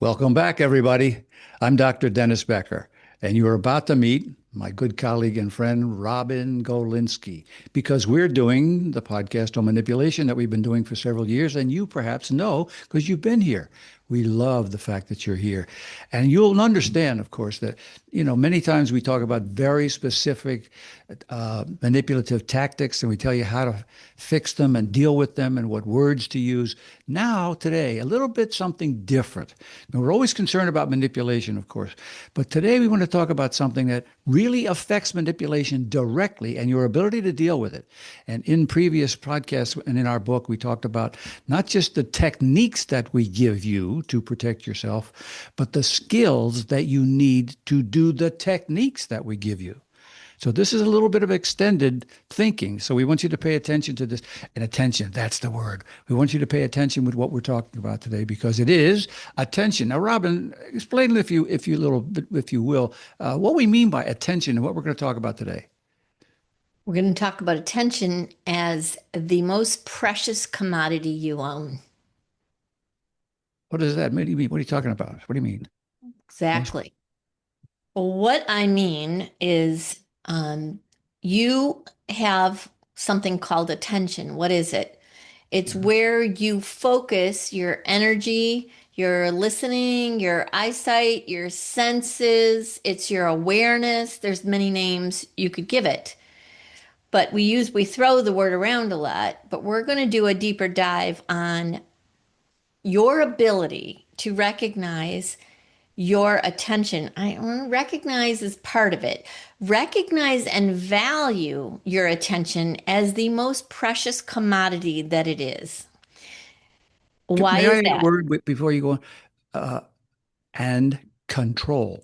Welcome back, everybody. I'm Dr. Dennis Becker, and you're about to meet my good colleague and friend, Robin Golinski, because we're doing the podcast on manipulation that we've been doing for several years, and you perhaps know because you've been here. We love the fact that you're here. And you'll understand, of course, that, many times we talk about very specific manipulative tactics and we tell you how to fix them and deal with them and what words to use. Now, today, a little bit something different. Now, we're always concerned about manipulation, of course, but today we want to talk about something that really affects manipulation directly and your ability to deal with it. And in previous podcasts and in our book, we talked about not just the techniques that we give you to protect yourself, but the skills that you need to do the techniques that we give you. So this is a little bit of extended thinking. So we want you to pay attention to this. And attention, that's the word. We want you to pay attention with what we're talking about today because it is attention. Now, Robin, explain if you little bit, if you will, what we mean by attention and what we're going to talk about today. We're going to talk about attention as the most precious commodity you own. What does that mean? What are you talking about? What do you mean? Exactly. What I mean is you have something called attention. What is it? It's where you focus your energy, your listening, your eyesight, your senses. It's your awareness. There's many names you could give it. But we throw the word around a lot, but we're going to do a deeper dive on your ability to recognize your attention. I recognize is part of it. Recognize and value your attention as the most precious commodity that it is. Why May I is add a that? word before you go on? And control.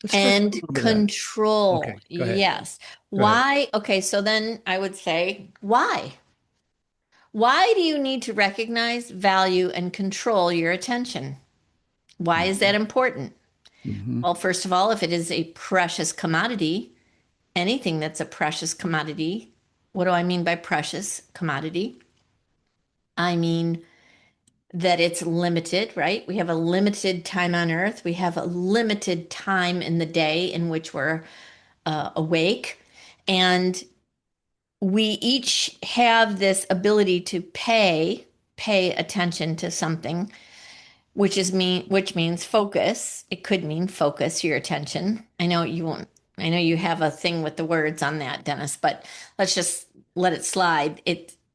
Let's talk a And little bit of that. control. Okay, go ahead. Yes. Go ahead. Why? Okay, so then I would say, why? Why do you need to recognize, value, and control your attention? Why is that important? Mm-hmm. Well, first of all, if it is a precious commodity, anything that's a precious commodity, what do I mean by precious commodity? I mean that it's limited, right? We have a limited time on earth. We have a limited time in the day in which we're awake. And we each have this ability to pay attention to something, which means focus. It could mean focus your attention. I know you won't. I know you have a thing with the words on that, Dennis, but let's just let it slide.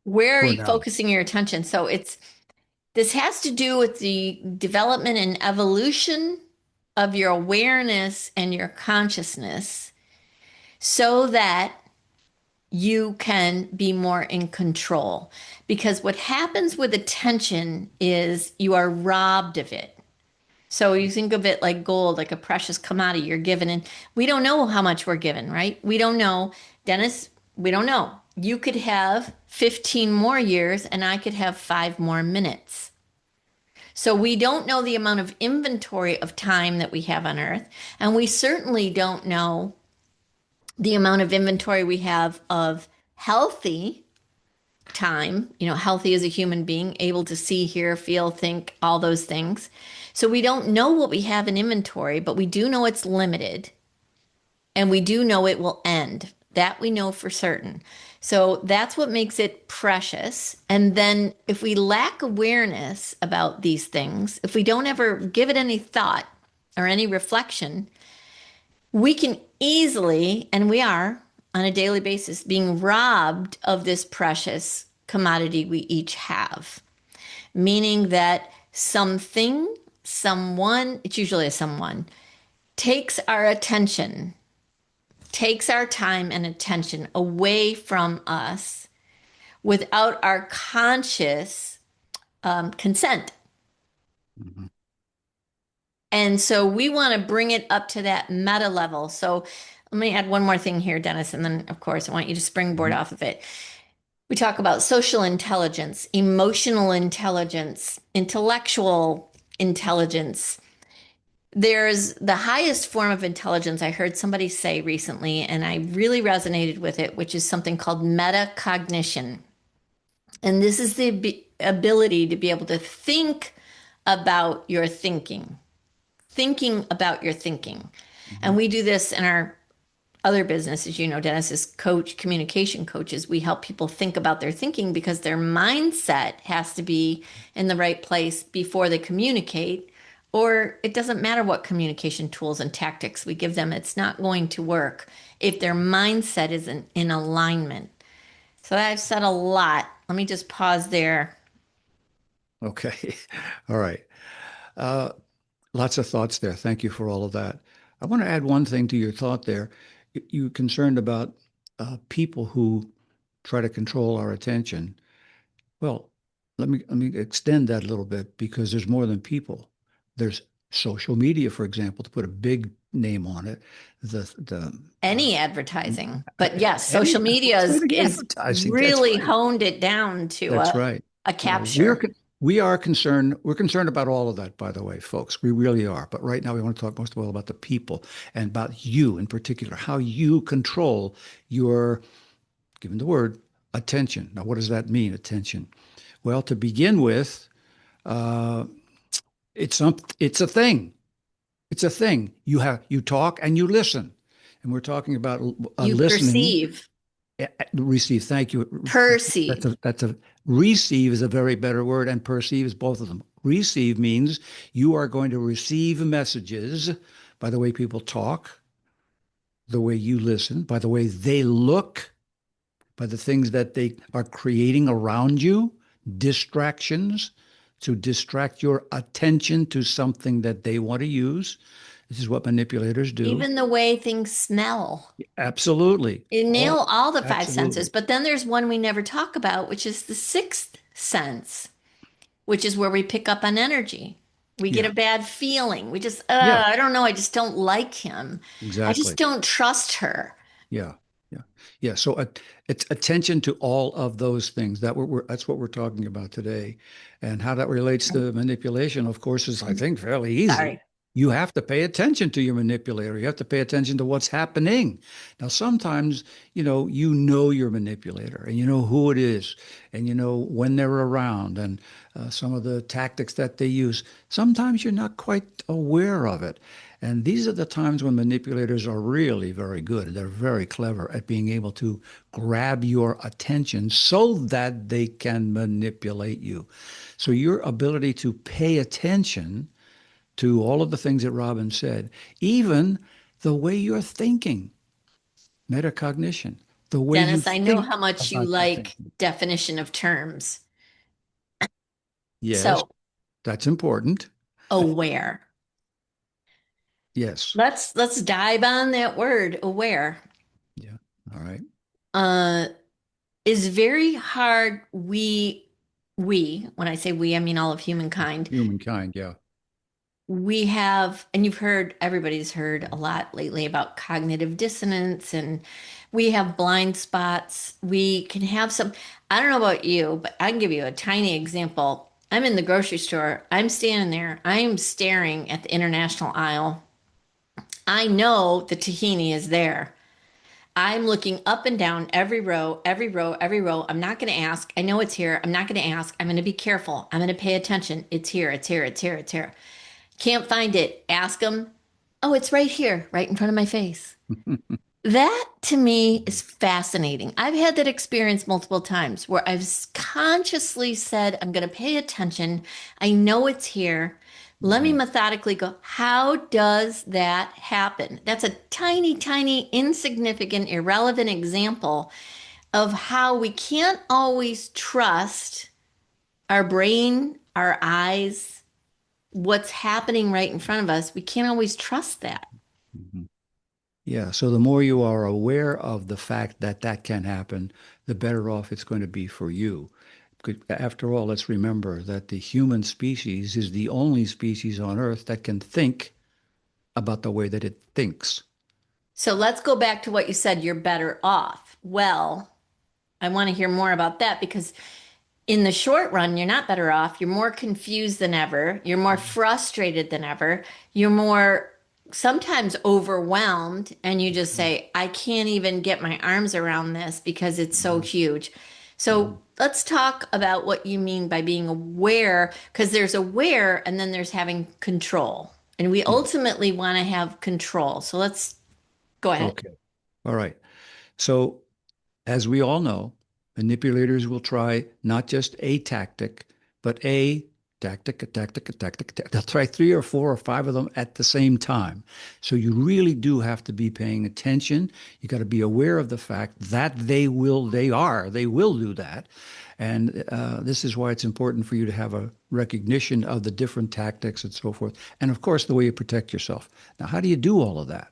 Where are For you now. focusing your attention? So this has to do with the development and evolution of your awareness and your consciousness so that you can be more in control. Because what happens with attention is you are robbed of it. So you think of it like gold, like a precious commodity you're given. And we don't know how much we're given, right? We don't know. Dennis, we don't know. You could have 15 more years and I could have 5 more minutes. So we don't know the amount of inventory of time that we have on earth. And we certainly don't know the amount of inventory we have of healthy time, healthy as a human being, able to see, hear, feel, think, all those things. So we don't know what we have in inventory, but we do know it's limited and we do know it will end. That we know for certain. So that's what makes it precious. And then if we lack awareness about these things, if we don't ever give it any thought or any reflection, we can easily, and we are on a daily basis, being robbed of this precious commodity we each have. Meaning that something, someone, it's usually a someone, takes our attention, takes our time and attention away from us without our conscious consent. Mm-hmm. And so we want to bring it up to that meta level. So let me add one more thing here, Dennis, and then, of course, I want you to springboard Mm-hmm. off of it. We talk about social intelligence, emotional intelligence, intellectual intelligence. There's the highest form of intelligence I heard somebody say recently, and I really resonated with it, which is something called metacognition. And this is the ability to be able to think about your thinking. thinking about your thinking. Mhm. And we do this in our other businesses. Dennis is communication coaches. We help people think about their thinking because their mindset has to be in the right place before they communicate. Or it doesn't matter what communication tools and tactics we give them, it's not going to work if their mindset isn't in alignment. So I've said a lot. Let me just pause there. Okay. All right. Uh, Lots of thoughts there. Thank you for all of that. I want to add one thing to your thought there. You're concerned about people who try to control our attention. Well, let me extend that a little bit because there's more than people. There's social media, for example, to put a big name on it. The Any advertising, but yes, social media let's say is, the is advertising. That's really right. honed it down to That's right. a We are capture. we are concerned. We're concerned about all of that, by the way, folks. We really are. But right now, we want to talk most of all about the people and about you in particular, how you control your, given the word, attention. Now, what does that mean, attention? Well, to begin with, uh, it's a thing. It's a thing. You talk and you listen, and we're talking about You listening. perceive, Receive. Thank you. perceive. That's a receive is a very better word, and perceive is both of them. Receive means you are going to receive messages by the way people talk, the way you listen, by the way they look, by the things that they are creating around you, distractions to distract your attention to something that they want to use. This is what manipulators do. Even the way things smell. Absolutely. You nail All all the five senses, absolutely. but then there's one we never talk about, which is the sixth sense, which is where we pick up on energy. We get Yeah. a bad feeling. We just, Yeah. I don't know, I just don't like him. I just Exactly. don't trust her. Yeah, yeah, yeah. So it's attention to all of those things. That's what we're talking about today, and how that relates to manipulation. Of course, is I think fairly easy. Sorry. You have to pay attention to your manipulator. You have to pay attention to what's happening. Now, sometimes you know your manipulator, and you know who it is, and you know when they're around, and some of the tactics that they use. Sometimes you're not quite aware of it. And these are the times when manipulators are really very good. They're very clever at being able to grab your attention so that they can manipulate you. So your ability to pay attention to all of the things that Robin said, even the way you're thinking, metacognition, the way you Dennis, I know think how much you about your like thinking. definition of terms. Yes, So, that's important. aware. Yes. Let's dive on that word, aware. Yeah. All right. Uh, is very hard. We, when I say we, I mean all of humankind. Humankind. Yeah. We have, and you've heard, everybody's heard a lot lately about cognitive dissonance, and we have blind spots. We can have some, I don't know about you, but I can give you a tiny example. I'm in the grocery store. I'm standing there. I'm staring at the international aisle. I know the tahini is there. I'm looking up and down every row, every row, every row. I'm not going to ask. I know it's here. I'm not going to ask. I'm going to be careful. I'm going to pay attention. It's here. It's here. It's here. It's here. Can't find it. Ask them. Oh, it's right here, right in front of my face. That to me is fascinating. I've had that experience multiple times where I've consciously said, I'm going to pay attention. I know it's here. Let me Mhm. methodically go, how does that happen? That's a tiny, tiny, insignificant, irrelevant example of how we can't always trust our brain, our eyes, what's happening right in front of us. We can't always trust that. Mhm. Yeah, so the more you are aware of the fact that that can happen, the better off it's going to be for you. After all, let's remember that the human species is the only species on Earth that can think about the way that it thinks. So let's go back to what you said, you're better off. Well, I want to hear more about that because in the short run, you're not better off. You're more confused than ever. You're more frustrated than ever. You're more sometimes overwhelmed, and you just Mhm. say, I can't even get my arms around this because it's so Mhm. huge. So Mhm. let's talk about what you mean by being aware, because there's aware and then there's having control. And we Yeah. ultimately want to have control. So let's go ahead. Okay. All right. So, as we all know, manipulators will try not just a tactic, but a tactic, a tactic, a tactic, a tactic. They'll try three or four or five of them at the same time. So you really do have to be paying attention. You got to be aware of the fact that they will do that. And this is why it's important for you to have a recognition of the different tactics and so forth. And of course, the way you protect yourself. Now, how do you do all of that?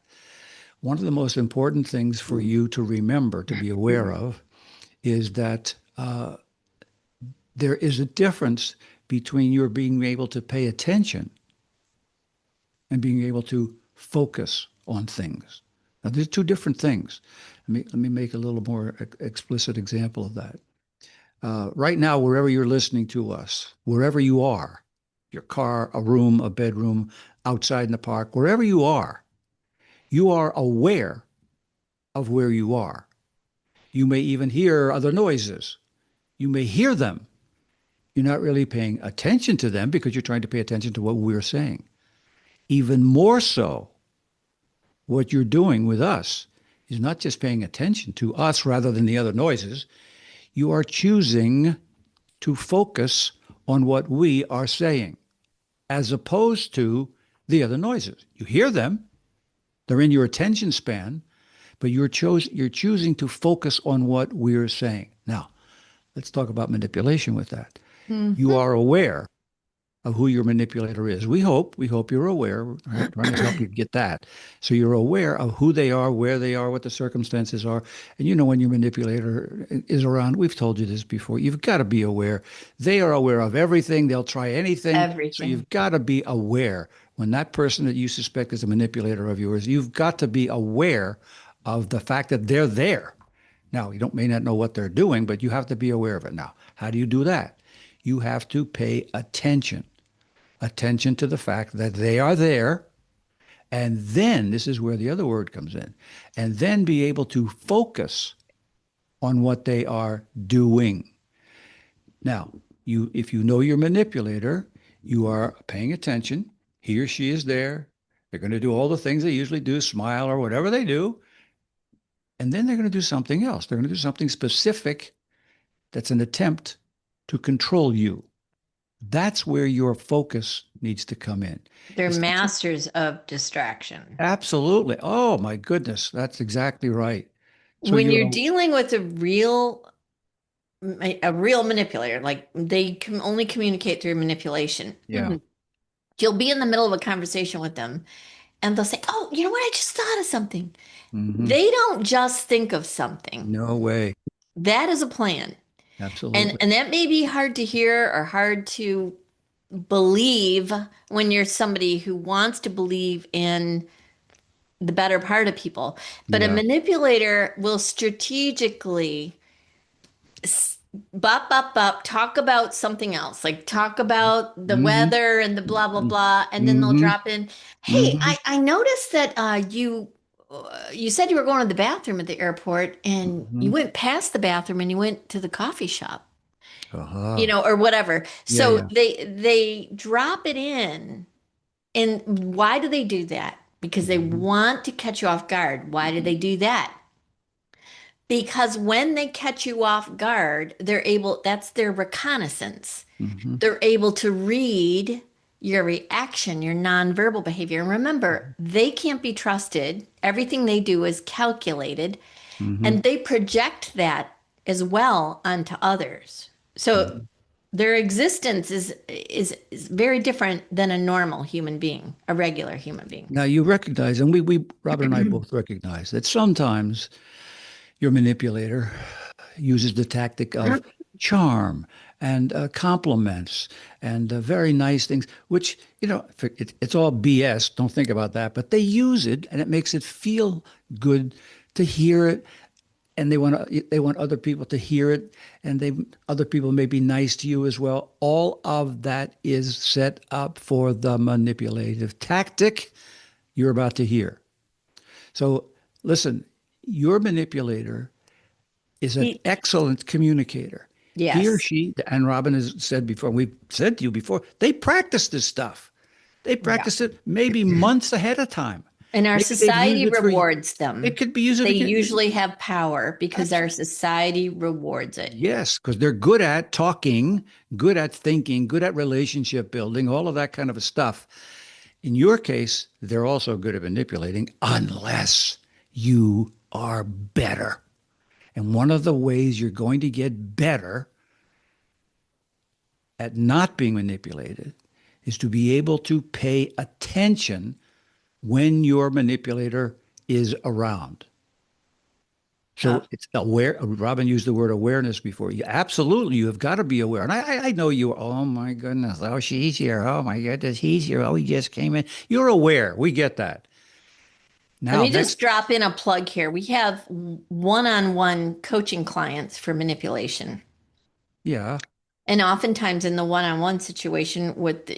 One of the most important things for you to remember, to be aware of, is that there is a difference between your being able to pay attention and being able to focus on things. Now, there's two different things. Let me make a little more explicit example of that. Right now, wherever you're listening to us, wherever you are, your car, a room, a bedroom, outside in the park, wherever you are aware of where you are. You may even hear other noises. You may hear them. You're not really paying attention to them because you're trying to pay attention to what we're saying. Even more so, what you're doing with us is not just paying attention to us rather than the other noises. You are choosing to focus on what we are saying as opposed to the other noises. You hear them, they're in your attention span, but you're choosing to focus on what we're saying. Now, let's talk about manipulation with that. You Mhm. are aware of who your manipulator is. We hope you're aware. We're trying to help you get that. So you're aware of who they are, where they are, what the circumstances are. And you know when your manipulator is around, we've told you this before, you've got to be aware. They are aware of everything. They'll try anything. So Everything. you've got to be aware. When that person that you suspect is a manipulator of yours, you've got to be aware of the fact that they're there. Now, you don't may not know what they're doing, but you have to be aware of it. Now, how do you do that? You have to pay attention to the fact that they are there. And then this is where the other word comes in. And then be able to focus on what they are doing. Now, if you know your manipulator, you are paying attention. He or she is there. They're going to do all the things they usually do, smile or whatever they do. And then they're going to do something else. They're going to do something specific that's an attempt to control you. That's where your focus needs to come in. They're It's not so masters of distraction. absolutely. Oh my goodness, that's exactly right. So When you're you're dealing with a real manipulator, like they can only communicate through manipulation. yeah. You'll be in the middle of a conversation with them and they'll say, "Oh, you know what? I just thought of something." Hmm. They don't just think of something. No way. That is a plan. And Absolutely. and that may be hard to hear or hard to believe when you're somebody who wants to believe in the better part of people. But a Yeah. manipulator will strategically bop, bop, bop, talk about something else, like talk about the Hmm. weather and the blah, blah, blah. And then they'll Hmm. drop in, "Hey, Hmm. I noticed that you said you were going to the bathroom at the airport and you Hmm. went past the bathroom and you went to the coffee shop, Uh-huh. or whatever." Yeah, So yeah. they drop it in. And why do they do that? Because they Hmm. want to catch you off guard. Why do they do that? Because when they catch you off guard, that's their reconnaissance. Hmm. They're able to read your reaction, your nonverbal behavior. And remember, they can't be trusted. Everything they do is calculated, Hmm. and they project that as well onto others. So Hmm. their existence is very different than a normal human being, a regular human being. Now you recognize, and we Robin and I both recognize that sometimes your manipulator uses the tactic of charm and compliments and very nice things, which, it's all BS. Don't think about that. But they use it and it makes it feel good to hear it. And they want other people to hear it. And other people may be nice to you as well. All of that is set up for the manipulative tactic you're about to hear. So listen, your manipulator is an He- excellent communicator. He or yes. she, and Robin has said before, we've said to you before, they practice this stuff. They Yeah. practice it maybe months ahead of time. And our Maybe they've used society it for, rewards it them. could be used They again. usually have power because our Absolutely. society rewards it. Yes, because they're good at talking, good at thinking, good at relationship building, all of that kind of stuff. In your case, they're also good at manipulating unless you are better. And one of the ways you're going to get better at not being manipulated is to be able to pay attention when your manipulator is around. So Oh, it's aware. Robin used the word awareness before. You absolutely, you have got to be aware. And I know you. Oh my goodness. Oh, she's here. Oh my goodness, he's here. Oh, he just came in. You're aware. We get that. let Now me just next, drop in a plug here. We have one-on-one coaching clients for manipulation. yeah, And oftentimes in the one-on-one situation with,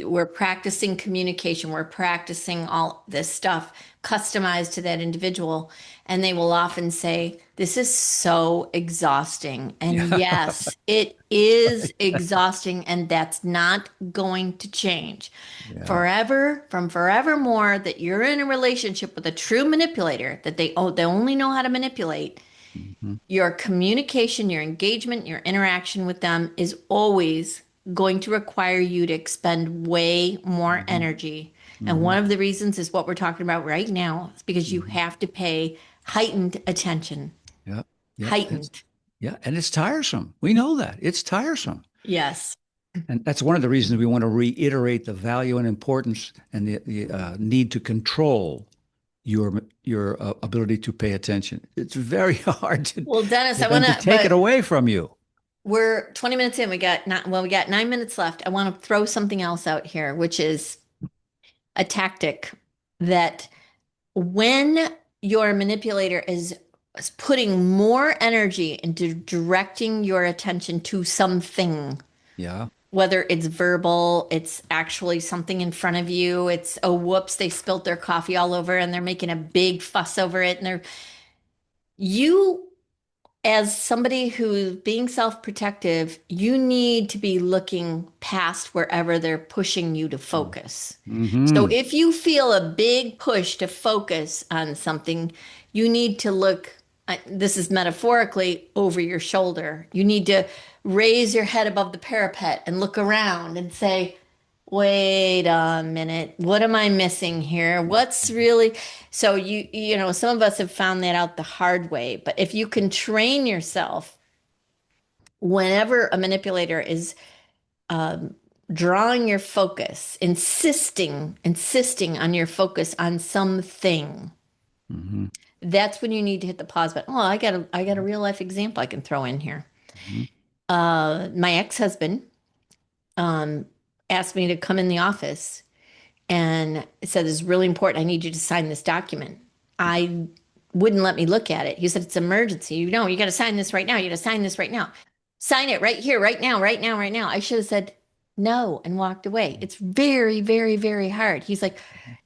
we're practicing communication, we're practicing all this stuff customized to that individual. And they will often say, this is so exhausting. And yeah, yes, it is exhausting. And that's not going to change. yeah. Forever, from forevermore, that you're in a relationship with a true manipulator, that they only know how to manipulate Mhm, your communication, your engagement, your interaction with them is always going to require you to expend way more mhm, energy. And mhm, one of the reasons is what we're talking about right now, is because you mhm. have to pay heightened attention. Yeah, yeah, Heightened. yeah, and it's tiresome. We know that it's tiresome. Yes. And that's one of the reasons we want to reiterate the value and importance and the need to control your ability to pay attention. It's very hard Well, Dennis, for I them want to to, take it but away from you. we're 20 minutes in. We got 9 minutes left. I want to throw something else out here, which is a tactic that when your manipulator is putting more energy into directing your attention to something, Yeah. whether it's verbal, it's actually something in front of you, it's, oh, whoops, they spilt their coffee all over and they're making a big fuss over it. And you, as somebody who's being self-protective, you need to be looking past wherever they're pushing you to focus. So Mm-hmm. if you feel a big push to focus on something, you need to look, this is metaphorically, over your shoulder. You need to raise your head above the parapet and look around and say, wait a minute, what am I missing here? What's really, so some of us have found that out the hard way, but if you can train yourself whenever a manipulator is um, drawing your focus, insisting on your focus on something, Mm-hmm. that's when you need to hit the pause button. Oh, I got a real life example I can throw in here. Mm-hmm. My ex-husband um, asked me to come in the office and said, "This is really important. I need you to sign this document." I wouldn't let me look at it. He said, "It's emergency. You got to sign this right now. You got to sign this right now. Sign it right here, right now, right now, right now." I should have said no and walked away. It's very, very, very hard. He's like,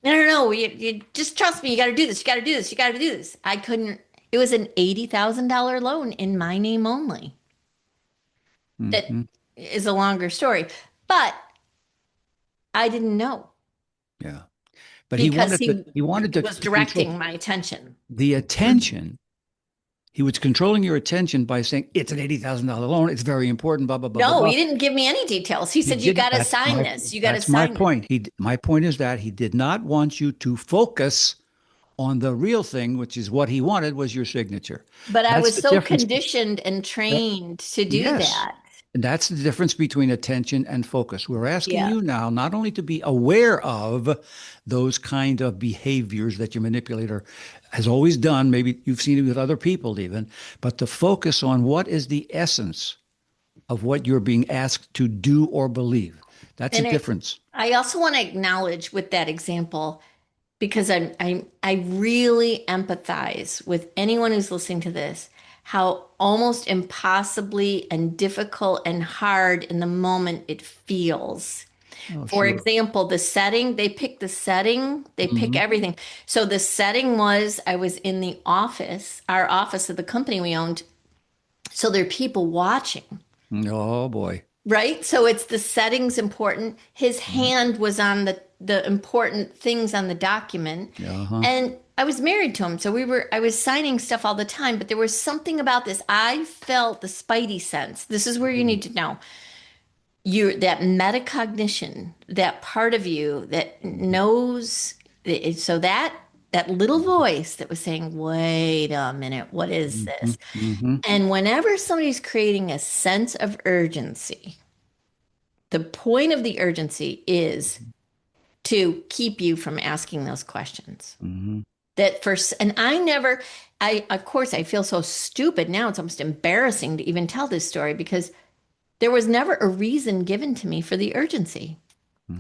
"No, no, no. You just trust me. You got to do this. You got to do this. You got to do this." I couldn't. It was an $80,000 loan in my name only. That Mm-hmm. is a longer story, but I didn't know Yeah. But he because wanted to he he wanted to, was to control directing my attention. the attention. He was controlling your attention by saying it's an $80,000 loan. It's very important. Blah blah blah blah No, blah. he didn't give me any details. He He said, "You didn't. got to sign this. You got to That's my sign this." point. My point is that he did not want you to focus on the real thing, which is what he wanted was your signature. But I That's was the so difference. conditioned and That, trained to do yes. that. And that's the difference between attention and focus. We're asking Yeah. you now not only to be aware of those kind of behaviors that your manipulator has always done, maybe you've seen it with other people even, but to focus on what is the essence of what you're being asked to do or believe. That's a And difference. I also want to acknowledge with that example because I really empathize with anyone who's listening to this, how almost impossibly and difficult and hard in the moment it feels. Oh, For sure. example, the setting, they pick Hmm. everything. So the setting was I was in the office, our office of the company we owned. So there are people watching. Oh boy. right? So it's the settings important. His Yeah. hand was on the important things on the document. Uh-huh. And I was married to him, so I was signing stuff all the time, but there was something about this. I felt the spidey sense. This is where you Mm. need to know. That metacognition, that part of you that Mhm. knows so that little voice that was saying, wait a minute, what is Mhm. this? Mhm. And whenever somebody's creating a sense of urgency, the point of the urgency is to keep you from asking those questions. Mhm. That first, and I never, of course, I feel so stupid now. It's almost embarrassing to even tell this story because there was never a reason given to me for the urgency.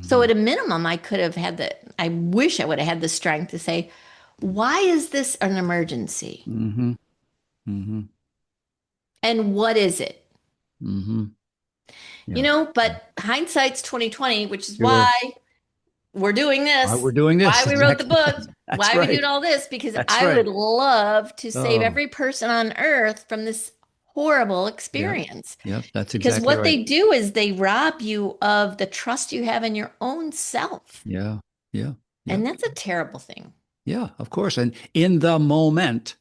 So Mhm. at a minimum, I wish I would have had the strength to say, why is this an emergency? Mhm. Mhm. And what is it? Mhm. You Yeah. know, but hindsight's 2020, which is Sure. why we're doing Why this, we're doing why this. we wrote the Exactly. book, That's why we right. did all this, because That's I right. would love to save Oh, every person on earth from this horrible yeah. experience. Yep. That's Because exactly what right. they do is they rob you of the trust you have in your own self. Yeah. Yeah. And Yep. that's a terrible thing. Yeah, of course. And in the moment,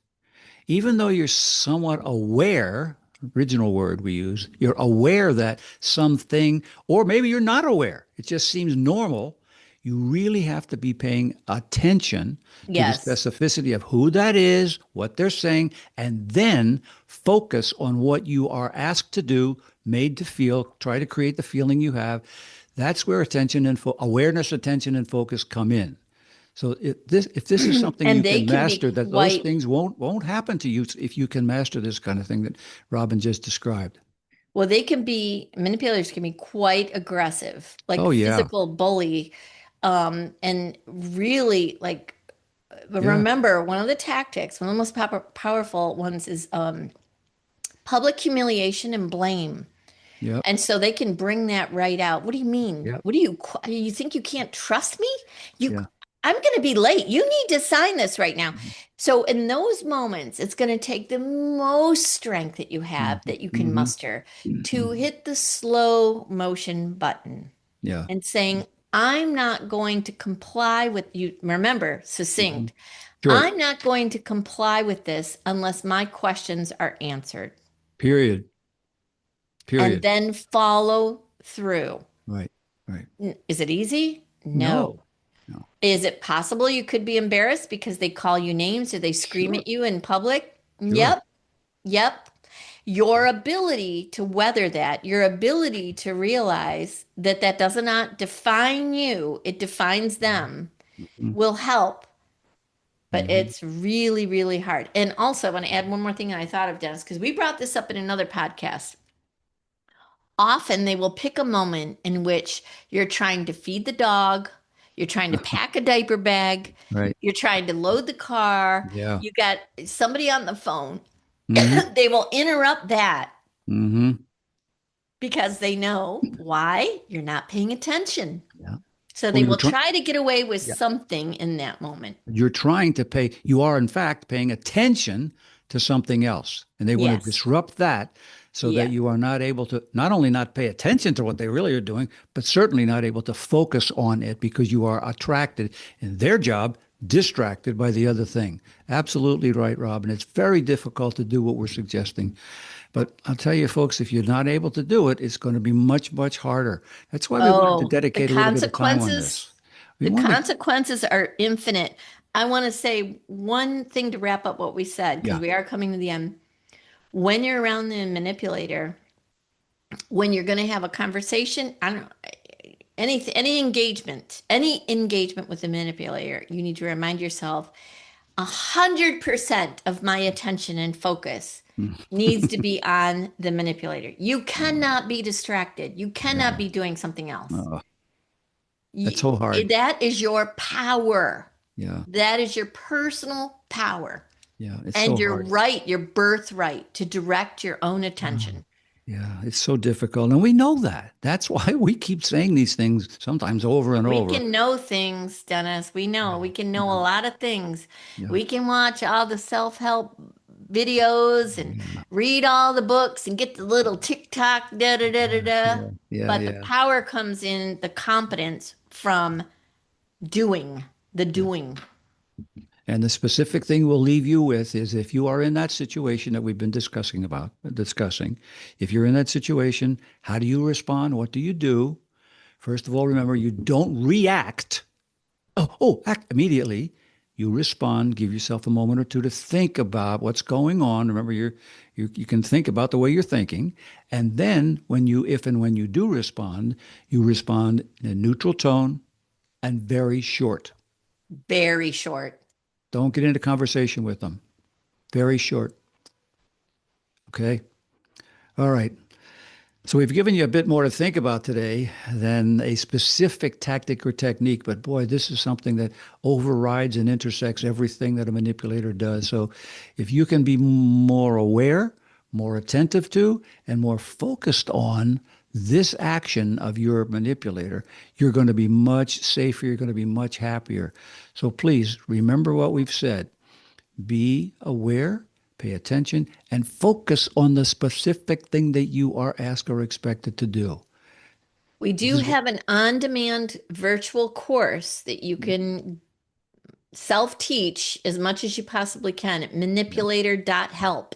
even though you're somewhat aware, original word we use, you're aware that something, or maybe you're not aware, it just seems normal. You really have to be paying attention to the Yes. specificity of who that is, what they're saying, and then focus on what you are asked to do, made to feel, try to create the feeling you have. That's where attention and awareness, attention, and focus come in. So if this is something And you they can can be master, that those quite, things won't happen to you if you can master this kind of thing that Robin just described. well, manipulators can be quite aggressive, like Oh yeah, physical bully. And really like, yeah, remember one of the tactics, one of the most powerful ones is public humiliation and blame. yep, And so they can bring that right out. What do you mean? yep, You think you can't trust me? You, yeah, I'm going to be late. You need to sign this right now. So in those moments, it's going to take the most strength that you have mm-hmm, that you can mm-hmm, muster to mm-hmm, hit the slow motion button yeah, and saying, I'm not going to comply with you. Remember, mm-hmm. succinct. Short. I'm not going to comply with this unless my questions are answered. Period. And Period. then follow through. Right. Right. Is it easy? No. No. No. Is it possible you could be embarrassed because they call you names or they scream Sure. at you in public? Sure. Yep. Yep. Your ability to weather that, your ability to realize that that does not define you, it defines them, Mm-hmm. will help. But Mm-hmm. it's really, really hard. And also, I want to add one more thing that I thought of, Dennis, because we brought this up in another podcast. Often they will pick a moment in which you're trying to feed the dog, you're trying to pack a diaper bag, Right. you're trying to load the car, Yeah. you got somebody on the phone. Mm-hmm. They will interrupt that Mm-hmm. because they know why you're not paying attention. Yeah. So Or they you're will trying. try to get away with Yeah. something in that moment. You're trying to pay, you are in fact paying attention to something else. And they want to Yes. disrupt that so that Yeah. you are not able to not only not pay attention to what they really are doing, but certainly not able to focus on it because you are attracted in their job, distracted by the other thing. Absolutely right, Robin. It's very difficult to do what we're suggesting. But I'll tell you, folks, if you're not able to do it, it's going to be much, much harder. That's why we wanted to Oh, dedicate a little bit of time on this. We the wanted, consequences are infinite. I want to say one thing to wrap up what we said, because yeah. we are coming to the end. When you're around the manipulator, when you're going to have a conversation, I don't know, any engagement with the manipulator, you need to remind yourself 100% of my attention and focus needs to be on the manipulator. You cannot be distracted. You cannot Yeah. be doing something else. Oh, that's so hard. That is your power. Yeah. That is your personal power. Yeah. It's And so your hard. right, your birthright to direct your own Oh, attention. yeah. It's so difficult. And we know that. That's why we keep saying these things sometimes over and We over. can know things, Dennis. We Yeah. know. We can know a Yeah. lot of things. Yeah. We can watch all the self-help videos and Yeah. read all the books and get the little TikTok, da da da da da. Yeah. Yeah. But the Yeah. power comes in the competence from doing, the Yeah. doing. And the specific thing we'll leave you with is if you are in that situation that we've been discussing, if you're in that situation, how do you respond? What do you do? First of all, remember you don't react. Act immediately. You respond, give yourself a moment or two to think about what's going on. Remember, you can think about the way you're thinking. And then if and when you do respond, you respond in a neutral tone and very short. Very short. Don't get into conversation with them. Very short. Okay. All right. So we've given you a bit more to think about today than a specific tactic or technique, but boy, this is something that overrides and intersects everything that a manipulator does. So if you can be more aware, more attentive to, and more focused on this action of your manipulator, you're going to be much safer. You're going to be much happier. So please remember what we've said. Be aware, pay attention, and focus on the specific thing that you are asked or expected to do. We This do is what, have an on-demand virtual course that you can self-teach as much as you possibly can at yeah, manipulator.help.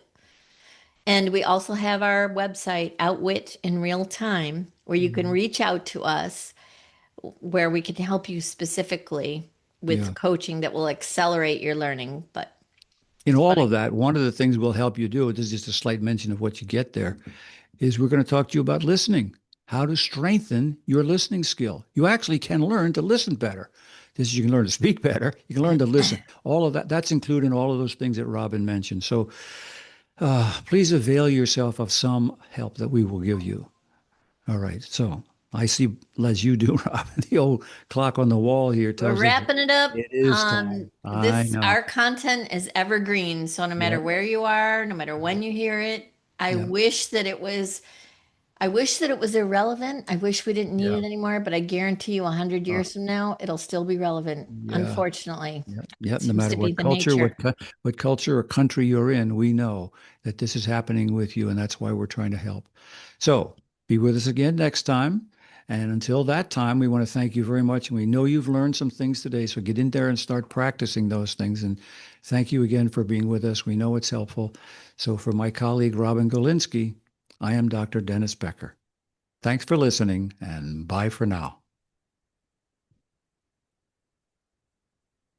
And we also have our website, Outwit in Real Time, where you can mhm, reach out to us, where we can help you specifically yeah. with coaching that will accelerate your learning. In all But of that, one of the things we'll help you do, this is just a slight mention of what you get there, is we're going to talk to you about listening, how to strengthen your listening skill. You actually can learn to listen better. This is, you can learn to speak better. You can learn to listen. All of that, that's included in all of those things that Robin mentioned. So please avail yourself of some help that we will give you. All right. So I see, as you do, Robin, the old clock on the wall here we're tells us wrapping it up. it is time. I know. Our content is evergreen. So no matter Yep. where you are, no matter when you hear it, Yep. I wish that it was irrelevant. I wish we didn't need Yeah. it anymore, but I guarantee you 100 Uh, years from now, it'll still be relevant. yeah. Unfortunately, Yep. Yep. No seems matter to be what the culture, nature. what culture or country you're in, we know that this is happening with you, and that's why we're trying to help. So be with us again next time. And until that time, we want to thank you very much. And we know you've learned some things today. So get in there and start practicing those things. And thank you again for being with us. We know it's helpful. So for my colleague, Robin Golinski, I am Dr. Dennis Becker. Thanks for listening, and bye for now.